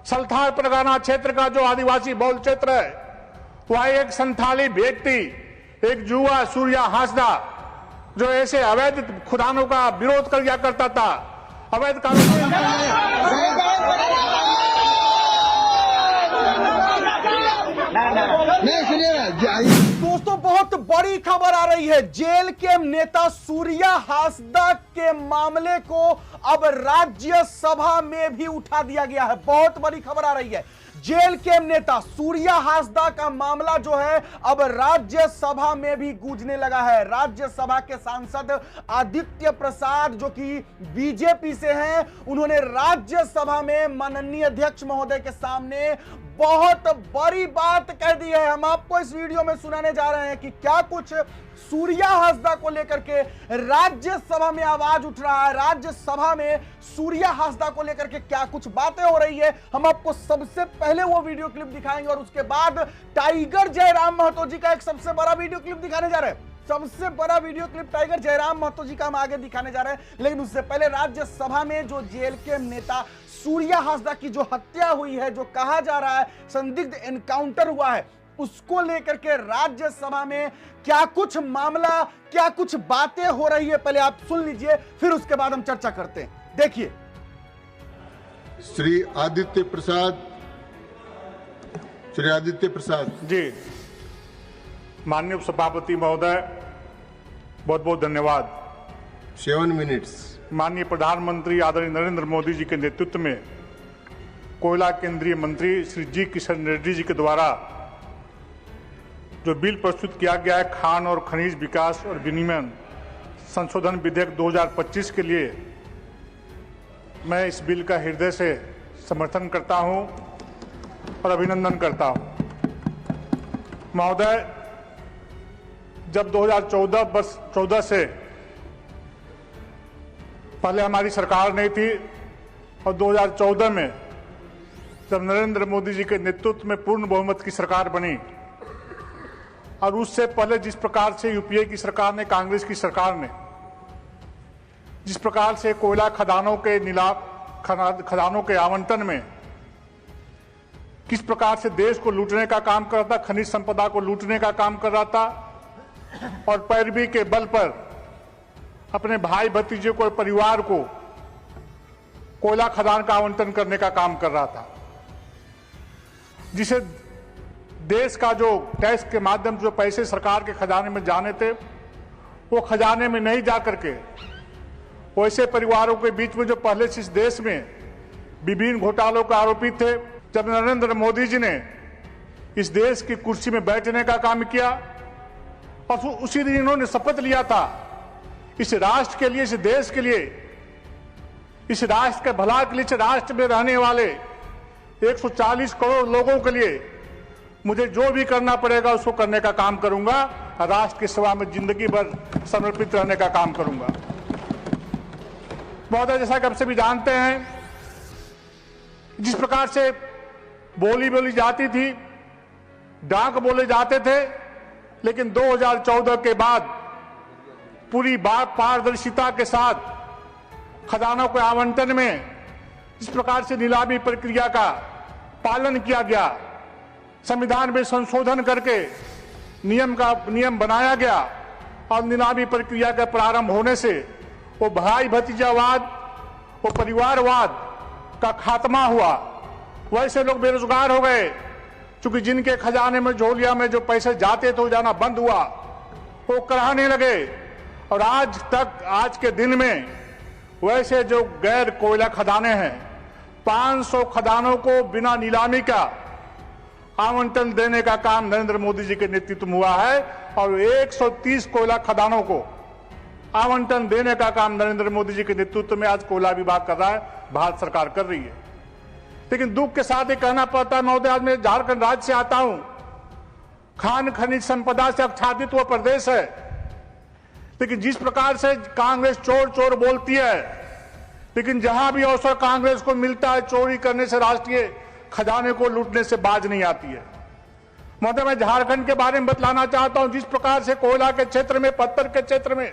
सल्थाल परगना क्षेत्र का जो आदिवासी बहुल क्षेत्र है, वह एक संथाली व्यक्ति, एक जुआ सूर्या हांसदा, जो ऐसे अवैध खुदानों का विरोध कर दिया करता था, अवैध दोस्तों, बहुत बड़ी खबर आ रही है। जेल के नेता सूर्या हांसदा के मामले को अब राज्यसभा में भी उठा दिया गया है। बहुत बड़ी खबर आ रही है। जेल के नेता सूर्या हांसदा का मामला जो है अब राज्यसभा में भी गूंजने लगा है। राज्यसभा के सांसद आदित्य प्रसाद, जो कि बीजेपी से हैं, उन्होंने राज्यसभा में माननीय अध्यक्ष महोदय के सामने बहुत बड़ी बात कह दी है। हम आपको इस वीडियो में सुनाने जा रहे हैं कि क्या कुछ सूर्या हांसदा को लेकर के राज्यसभा में आवाज उठ रहा है, राज्यसभा में सूर्या हांसदा को लेकर के क्या कुछ बातें हो रही है। हम आपको सबसे पहले वो वीडियो क्लिप दिखाएंगे और उसके बाद टाइगर जयराम महतो जी का एक सबसे बड़ा वीडियो क्लिप दिखाने जा रहे हैं। सबसे बड़ा video clip Tiger Jairam Mahato ji का हम आगे दिखाने जा रहे हैं, लेकिन उससे पहले राज्यसभा में जो जेल के नेता सूर्या हांसदा की जो हत्या हुई है, जो कहा जा रहा है संदिग्ध एनकाउंटर हुआ है, उसको लेकर के राज्यसभा में क्या कुछ मामला, क्या कुछ बातें हो रही है, पहले आप सुन लीजिए, फिर उसके बाद हम चर्चा करते हैं। देखिए। श्री आदित्य प्रसाद जी, माननीय सभापति महोदय, बहुत बहुत धन्यवाद। 7 मिनट्स। माननीय प्रधानमंत्री आदरणीय नरेंद्र मोदी जी के नेतृत्व में कोयला केंद्रीय मंत्री श्री जी किशन रेड्डी जी के द्वारा जो बिल प्रस्तुत किया गया है, खान और खनिज विकास और विनियमन संशोधन विधेयक 2025 के लिए, मैं इस बिल का हृदय से समर्थन करता हूं और अभिनंदन करता हूं। महोदय, जब 2014 से पहले हमारी सरकार नहीं थी और 2014 में जब नरेंद्र मोदी जी के नेतृत्व में पूर्ण बहुमत की सरकार बनी, और उससे पहले जिस प्रकार से यूपीए की सरकार ने, कांग्रेस की सरकार ने जिस प्रकार से कोयला खदानों के आवंटन में किस प्रकार से देश को लूटने का काम कर रहा था, खनिज संपदा को लूटने का काम कर रहा था, और पैरवी के बल पर अपने भाई भतीजे को, परिवार को कोयला खदान का आवंटन करने का काम कर रहा था, जिसे देश का जो टैक्स के माध्यम से जो पैसे सरकार के खजाने में जाने थे, वो खजाने में नहीं जा करके वैसे परिवारों के बीच में जो पहले से इस देश में विभिन्न घोटालों का आरोपी थे, जब नरेंद्र मोदी जी ने इस देश की कुर्सी में बैठने का काम किया और उसी दिन इन्होंने शपथ लिया था, इस राष्ट्र के लिए, इस देश के लिए, इस राष्ट्र के भला के लिए, इस राष्ट्र में रहने वाले 140 करोड़ लोगों के लिए मुझे जो भी करना पड़ेगा उसको करने का काम करूंगा, राष्ट्र की सेवा में जिंदगी भर समर्पित रहने का काम करूंगा। महोदय, जैसा कि आप सभी जानते हैं, जिस प्रकार से बोली जाती थी, डाक बोले जाते थे, लेकिन 2014 के बाद पूरी बात पारदर्शिता के साथ खजानों के आवंटन में जिस प्रकार से नीलामी प्रक्रिया का पालन किया गया, संविधान में संशोधन करके नियम बनाया गया और नीलामी प्रक्रिया का प्रारंभ होने से वो भाई भतीजावाद, वो परिवारवाद का खात्मा हुआ। वैसे लोग बेरोजगार हो गए, क्योंकि जिनके खजाने में, झोलिया में जो पैसे जाते थे वो जाना बंद हुआ, वो कराने लगे। और आज तक, आज के दिन में वैसे जो गैर कोयला खदाने हैं, 500 खदानों को बिना नीलामी का आवंटन देने का काम नरेंद्र मोदी जी के नेतृत्व में हुआ है, और 130 कोयला खदानों को आवंटन देने का काम नरेंद्र मोदी जी के नेतृत्व में आज कोयला विभाग कर रहा है, भारत सरकार कर रही है। लेकिन दुख के साथ ये कहना पड़ता है महोदय, आज मैं झारखंड राज्य से आता हूं, खान खनिज संपदा से आच्छादित वो प्रदेश है, लेकिन जिस प्रकार से कांग्रेस चोर चोर बोलती है, लेकिन जहां भी अवसर कांग्रेस को मिलता है, चोरी करने से, राष्ट्रीय खजाने को लूटने से बाज नहीं आती है। महोदय, मैं झारखंड के बारे में बतलाना चाहता हूं, जिस प्रकार से कोयला के क्षेत्र में, पत्थर के क्षेत्र में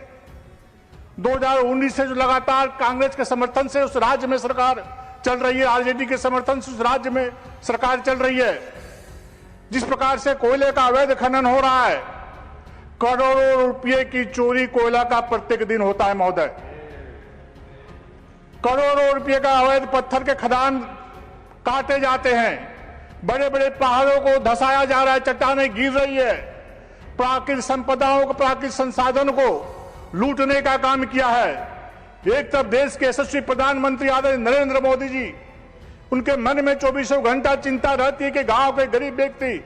2019 से जो लगातार कांग्रेस के समर्थन से उस राज्य में सरकार चल रही है, आरजेडी के समर्थन से उस राज्य में सरकार चल रही है। जिस प्रकार से कोयले का अवैध खनन हो रहा है, करोड़ों रुपए की चोरी कोयला का प्रत्येक दिन होता है महोदय। करोड़ों रुपए का अवैध पत्थर के खदान काटे जाते हैं, बड़े बड़े पहाड़ों को धसाया जा रहा है, चट्टानें गिर रही है, प्राकृतिक संपदाओं को, प्राकृतिक संसाधन को लूटने का काम किया है। एक तरफ देश के यशस्वी प्रधानमंत्री आदरणीय नरेंद्र मोदी जी, उनके मन में 24 घंटा चिंता रहती है कि गांव के गरीब व्यक्ति,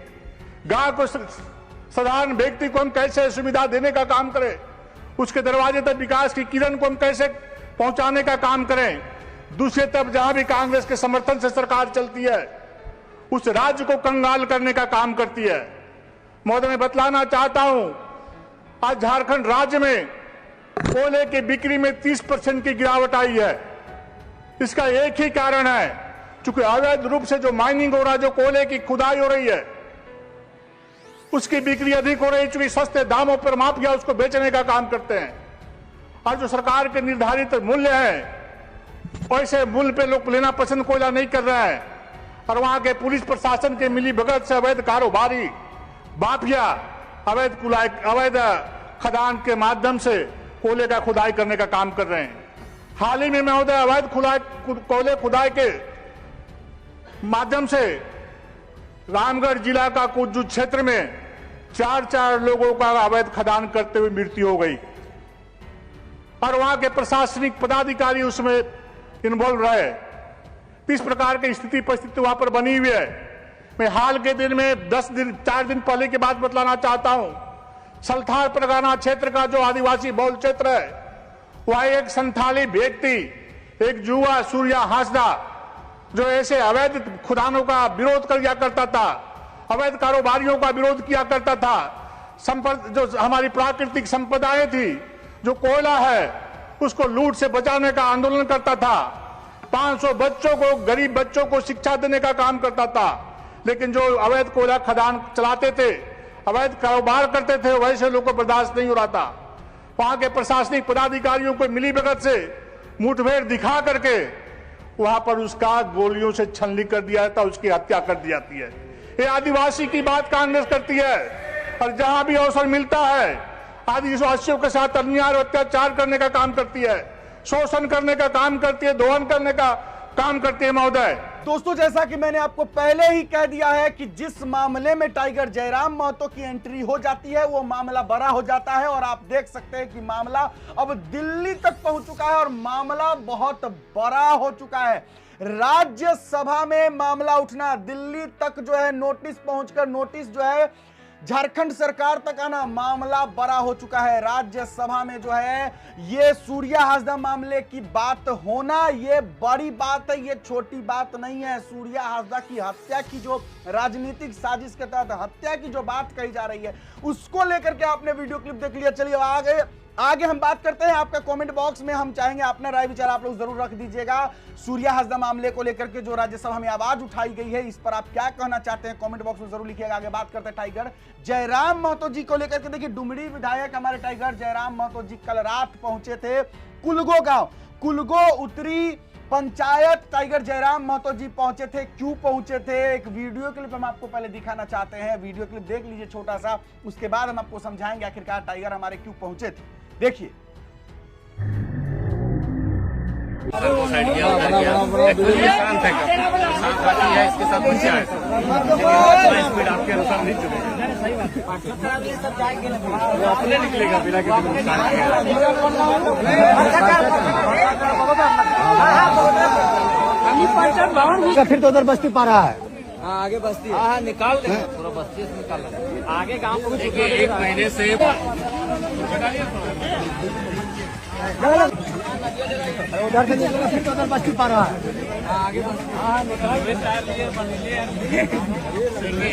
गांव को साधारण व्यक्ति को हम कैसे सुविधा देने का काम करें, उसके दरवाजे तक विकास की किरण को हम कैसे पहुंचाने का काम करें। दूसरी तरफ जहां भी कांग्रेस के समर्थन से सरकार चलती है, उस राज्य को कंगाल करने का काम करती है। महोदय, मैं बतलाना चाहता हूं, आज झारखंड राज्य में कोयले की बिक्री में 30% की गिरावट आई है। इसका एक ही कारण है, चूंकि अवैध रूप से जो माइनिंग हो रहा है, जो कोयले की खुदाई हो रही है, उसकी बिक्री अधिक हो रही है, चूंकि सस्ते दामों पर माफिया उसको बेचने का काम करते हैं। और जो सरकार के निर्धारित मूल्य है, वैसे मूल्य पे लोग लेना पसंद कोयला नहीं कर रहे हैं। और वहां के पुलिस प्रशासन के मिली भगत से अवैध कारोबारी माफिया अवैध खदान के माध्यम से कोयले का खुदाई करने का काम कर रहे हैं। हाल ही में महोदय, अवैध कोयले खुदाई के माध्यम से रामगढ़ जिला का कुछ क्षेत्र में 4 लोगों का अवैध खदान करते हुए मृत्यु हो गई और वहां के प्रशासनिक पदाधिकारी उसमें इन्वॉल्व रहे। इस प्रकार की स्थिति परिस्थिति वहां पर बनी हुई है। मैं हाल के दिन में 4 दिन पहले की बात बतलाना चाहता हूं। सल्थार परगना क्षेत्र का जो आदिवासी बहुल क्षेत्र है, वह एक संथाली व्यक्ति, एक युवा सूर्या हांसदा, जो ऐसे अवैध खुदानों का विरोध किया करता था, अवैध कारोबारियों का विरोध किया करता था। जो हमारी प्राकृतिक संपदाएं थी, जो कोयला है, उसको लूट से बचाने का आंदोलन करता था। 500 बच्चों को, गरीब बच्चों को शिक्षा देने का काम करता था। लेकिन जो अवैध कोयला खदान चलाते थे, अवैध कारोबार करते थे, वैसे लोगों को बर्दाश्त नहीं हो रहा था। वहां के प्रशासनिक पदाधिकारियों को मिलीभगत से मुठभेड़ दिखा करके वहां पर उसका गोलियों से छलनी कर दिया जाता, उसकी हत्या कर दी जाती है। ये आदिवासी की बात कांग्रेस करती है और जहां भी अवसर मिलता है आदिवासियों के साथ अन्याय और अत्याचार करने का काम करती है, शोषण करने का काम करती है, दोहन करने का काम करती है। महोदय, दोस्तों, जैसा कि मैंने आपको पहले ही कह दिया है कि जिस मामले में टाइगर जयराम महतो की एंट्री हो जाती है, वो मामला बड़ा हो जाता है। और आप देख सकते हैं कि मामला अब दिल्ली तक पहुंच चुका है और मामला बहुत बड़ा हो चुका है। राज्यसभा में मामला उठना, दिल्ली तक जो है नोटिस पहुंचकर, नोटिस जो है झारखंड सरकार तक आना, मामला बड़ा हो चुका है। राज्यसभा में जो है ये सूर्या हांसदा मामले की बात होना, ये बड़ी बात है, ये छोटी बात नहीं है। सूर्या हांसदा की हत्या की जो राजनीतिक साजिश के तहत हत्या की जो बात कही जा रही है, उसको लेकर के आपने वीडियो क्लिप देख लिया। चलिए आगे हम बात करते हैं। आपका कमेंट बॉक्स में हम चाहेंगे अपना राय विचार आप लोग जरूर रख दीजिएगा। सूर्या हांसदा मामले को लेकर के जो राज्यसभा में आवाज उठाई गई है, इस पर आप क्या कहना चाहते हैं, कमेंट बॉक्स में जरूर लिखिएगा। आगे बात करते हैं टाइगर जयराम महतो जी को लेकर के। देखिए, डुमरी विधायक हमारे टाइगर जयराम महतो जी कल रात पहुंचे थे कुलगो गांव, कुलगो उत्तरी पंचायत टाइगर जयराम महतो जी पहुंचे थे। क्यों पहुंचे थे, एक वीडियो क्लिप हम आपको पहले दिखाना चाहते हैं। वीडियो क्लिप देख लीजिए छोटा सा, उसके बाद हम आपको समझाएंगे आखिरकार टाइगर हमारे क्यों पहुंचे थे। देखिए, इसके साथ स्पीड आपके अनुसार नहीं चलेगा, अपने निकलेगा बिना किसी नुकसान। फिर तो उधर बस्ती पा रहा है, आगे बस्ती है, हाँ निकाल देंगे, पूरा बस्ती से निकाल देंगे। आगे गांव को देखिए, 1 महीने से उधर से निकलेगा, फिर तो उधर बस्ती पा रहा है, आगे हाँ निकाल लिए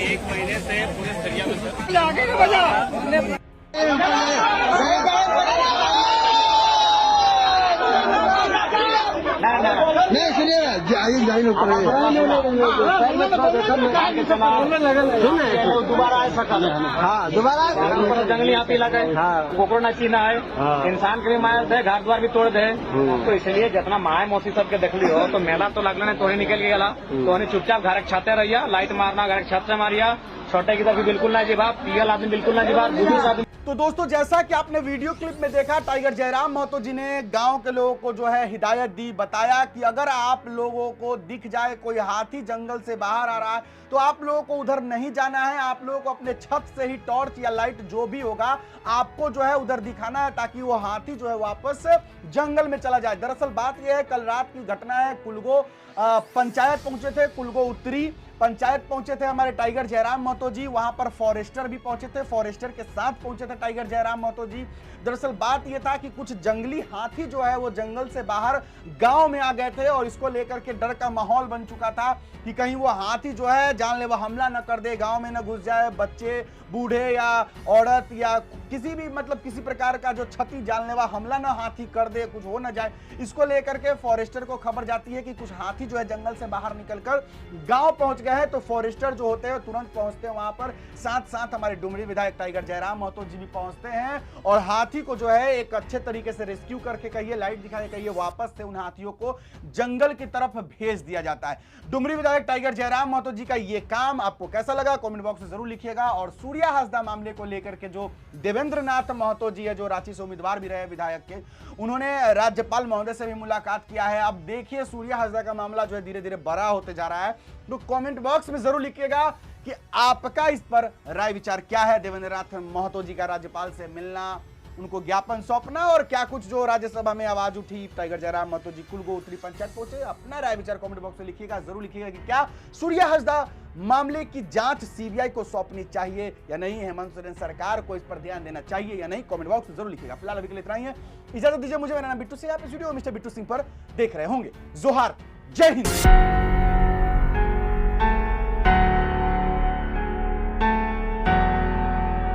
1 महीने से पूरे सरिया में आगे का बजा नहीं सुनिएगा, दोबारा जंगली हाथी लगे कुकुर न चीना है इंसान के भी मार दे घर द्वार भी तोड़ दे तो इसलिए जितना माए मौसी सबके देख ली हो तो मेला तो लगने ने तोड़े निकल गया तो चुपचाप घर छाते रहिया लाइट मारना घर छत से मारिया छोटे की तरफ बिल्कुल ना जीवा पियल आदमी बिल्कुल ना जीवा बुजुर्ग आदमी। तो दोस्तों जैसा कि आपने वीडियो क्लिप में देखा टाइगर जयराम महतो जी ने गांव के लोगों को जो है हिदायत दी, बताया कि अगर आप लोगों को दिख जाए कोई हाथी जंगल से बाहर आ रहा है तो आप लोगों को उधर नहीं जाना है, आप लोगों को अपने छत से ही टॉर्च या लाइट जो भी होगा आपको जो है उधर दिखाना है ताकि वो हाथी जो है वापस जंगल में चला जाए। दरअसल बात यह है, कल रात की घटना है, कुलगो पंचायत पहुंचे थे, कुलगो उत्तरी पंचायत पहुंचे थे हमारे टाइगर जयराम महतो जी, वहां पर फॉरेस्टर भी पहुंचे थे, फॉरेस्टर के साथ पहुंचे थे टाइगर जयराम महतो जी। दरअसल बात यह था कि कुछ जंगली हाथी जो है वो जंगल से बाहर गांव में आ गए थे और इसको लेकर के डर का माहौल बन चुका था कि कहीं वो हाथी जो है जानलेवा हमला न कर दे, गांव में न घुस जाए, बच्चे बूढ़े या औरत या किसी भी मतलब किसी प्रकार का जो क्षति जानलेवा हमला न हाथी कर दे, कुछ हो न जाए। इसको लेकर के फॉरेस्टर को खबर जाती है कि कुछ हाथी जो है जंगल से बाहर निकलकर गांव पहुंच गए हैं, तो फॉरेस्टर जो होते हैं तुरंत पहुंचते हैं वहां पर, साथ साथ हमारे डुमरी विधायक टाइगर जयराम महतो जी भी पहुंचते हैं और हाथी को जो है एक अच्छे तरीके से रेस्क्यू करके कहिए, लाइट दिखाने कहिए, वापस से उन हाथियों को जंगल की तरफ भेज दिया जाता है। डुमरी विधायक टाइगर जयराम महतो जी का ये काम आपको कैसा लगा कमेंट बॉक्स में जरूर लिखिएगा। और सूर्या हासदा मामले को लेकर के जो देवेंद्र नाथ महतो जी है, जो रांची से उम्मीदवार भी रहे विधायक के, उन्होंने राज्यपाल महोदय से भी मुलाकात किया है। अब देखिए सूर्या हासदा का मामला जो है धीरे धीरे बड़ा होते जा रहा है, तो कमेंट बॉक्स में जरूर लिखिएगा कि आपका इस पर राय विचार क्या है। देवेंद्र नाथ महतो जी का राज्यपाल से मिलना, उनको ज्ञापन सौंपना और क्या कुछ जो राज्यसभा में आवाज उठी, टाइगर जयराम महतो जी कुलगो उत्तरी पंचायत पहुंचे, अपना राय विचार कमेंट बॉक्स में लिखिएगा, जरूर लिखिएगा कि क्या सूर्या हासदा मामले की जांच सीबीआई को सौंपनी चाहिए या नहीं, हेमंत सोरेन सरकार को इस पर ध्यान देना चाहिए या नहीं, कमेंट बॉक्स में जरूर लिखिएगा। फिलहाल अभी के लिए इतना ही है, इजाजत दीजिए मुझे, मेरा नाम बिट्टू सिंह, आप इस वीडियो मिस्टर बिट्टू सिंह पर देख रहे होंगे। जोहार, जय हिंद।